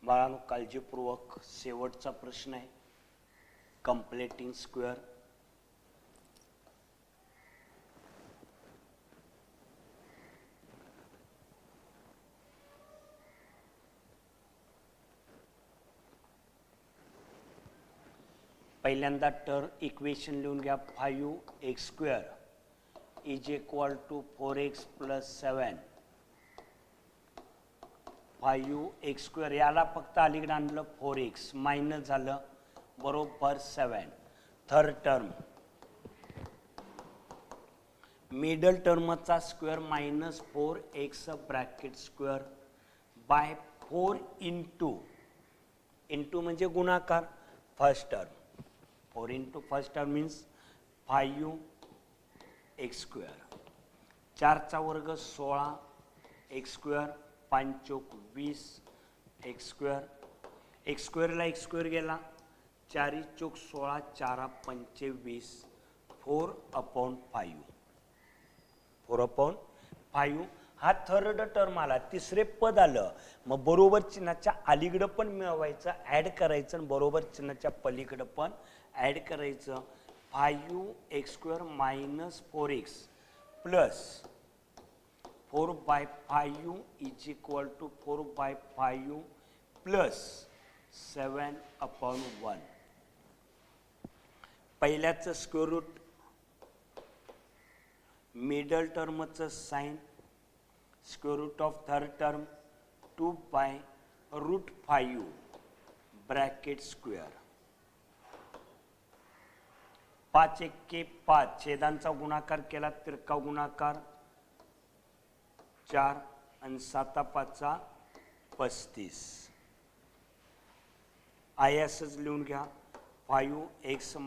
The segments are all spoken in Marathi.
बाळांनो काळजीपूर्वक शेवटचा प्रश्न आहे. Completing square. पहिल्यांदा टर्म इक्वेशन लिहून घ्या. 5x² = 4x + 7. 5x² याला फक्त अलीकडे आणलं 4x मायनस झालं बरोबर 7. थर्ड टर्म मिडल टर्मचा square -4x bracket square by 4 into म्हणजे गुणाकार first term. 4 into first term means 5x². 4चा वर्ग 16 x², 5 चौक 20 x². x² ला x² गेला 4 चौक 16 4 पंचे 20 4/5. 4/5 हा थर्ड टर्म आला. तिसरे पद आलं. मग बरोबर चिन्हाच्या अलीकडं पण मिळवायचं, ॲड करायचं आणि बरोबर चिन्हाच्या पलीकडं पण ॲड करायचं. 5x² - 4x plus 4/5 = 4/5 plus 7/1. पहिल्याचं स्क्वेअर रूट, मिडल टर्मचं sign, square root of third term 2/√5 bracket square. 5 × 5 छेदांचा गुणाकार केला तिरका गुणाकार 4 आणि 7 × 5 35. असंच लिहून घ्या. 5x -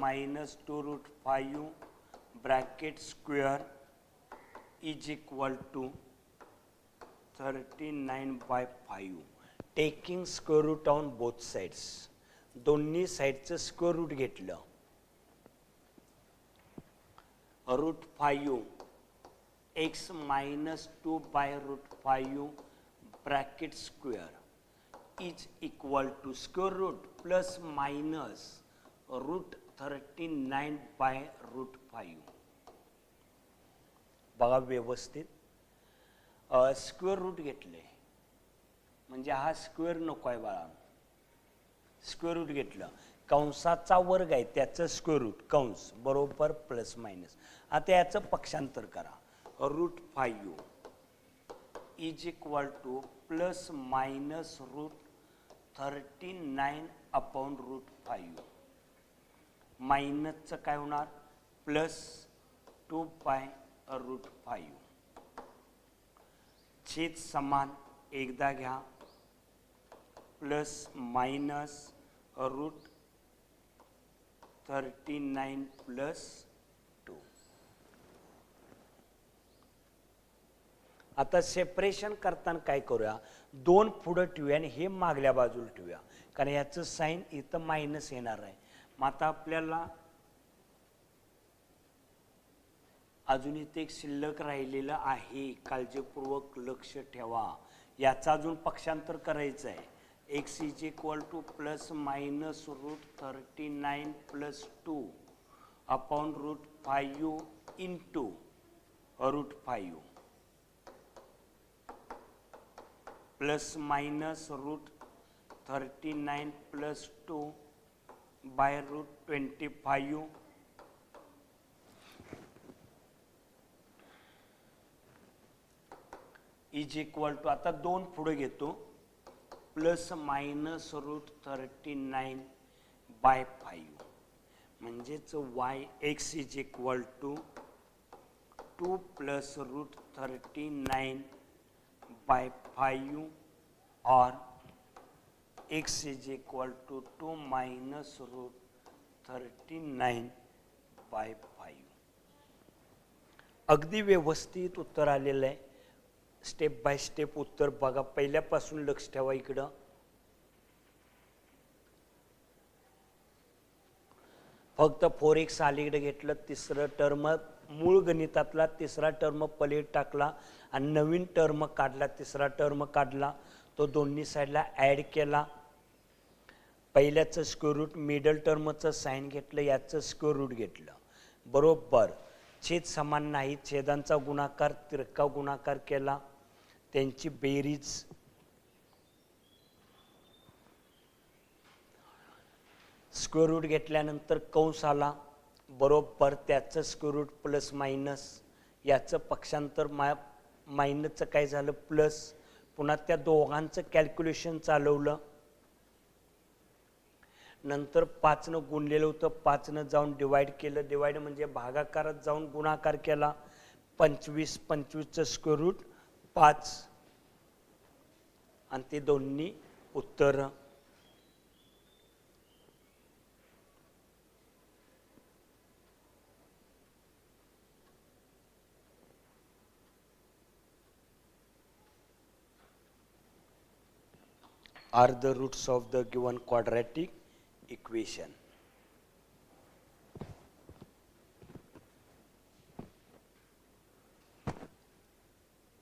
2√5 bracket square = 39/5. Taking square root on both sides. दोन्ही साइडचं स्क्वेअर रूट घेतलं. √5 x - 2/√5 bracket square = square root plus minus √39/√5. बघा व्यवस्थित. स्क्वेअर रूट घेतले म्हणजे हा स्क्वेअर नको आहे बाळा. स्क्वेअर रूट घेतलं, कंसाचा वर्ग आहे त्याचं स्क्वेअर रूट कंस बरोबर प्लस मायनस. आता याचं पक्षांतर करा. √5 = प्लस मायनस √39/√5. मायनसचं काय होणार प्लस 2/√5. छेद समान एकदा घ्या. Plus minus √39 + 2. आता सेपरेशन करताना काय करूया, 2 पुढं ठेवूया आणि हे मागल्या बाजूला ठेवूया, कारण याचं साइन इथं मायनस येणार आहे. मग आता आपल्याला अजून इथे एक शिल्लक राहिलेलं आहे. काळजीपूर्वक लक्ष ठेवा. याचं अजून पक्षांतर करायचं आहे. x = plus minus √39 + 2/√5 into √5 plus minus √39 + 2/√25 = आता 2 पुढे घेतो. प्लस मायनस √39/5 म्हणजेच x = 2 प्लस √39/5 और x = 2 मायनस √39/5. अगदी व्यवस्थित उत्तर आलेलं आहे. स्टेप बाय स्टेप उत्तर बघा. पहिल्यापासून लक्ष ठेवा इकडं. फक्त 4x अलीकडे घेतलं. तिसरं टर्म मूळ गणितातला तिसरा टर्म पलीकडे टाकला आणि नवीन टर्म काढला. तिसरा टर्म काढला तो दोन्ही साईडला ॲड केला. पहिल्याचं स्क्वेअर रूट, मिडल टर्मचं साईन घेतलं, याचं स्क्वेअर रूट घेतलं. बरोबर छेद समान नाही, छेदांचा गुणाकार तिरका गुणाकार केला, त्यांची बेरीज स्क्वेअर रूट घेतल्यानंतर कंस आला. बरोबर त्याचं स्क्वेअर रूट प्लस मायनस, याचं पक्षांतर मायनसचं काय झालं प्लस. पुन्हा त्या दोघांचं कॅल्क्युलेशन चालवलं. नंतर 5नं गुणलेलं होतं, 5नं जाऊन डिवाइड केलं, डिवाइड म्हणजे भागाकारात जाऊन गुणाकार केला. 25, 25चं स्क्वेअर रूट 5 आणि ते दोन्ही उत्तर. are the roots of the given quadratic equation.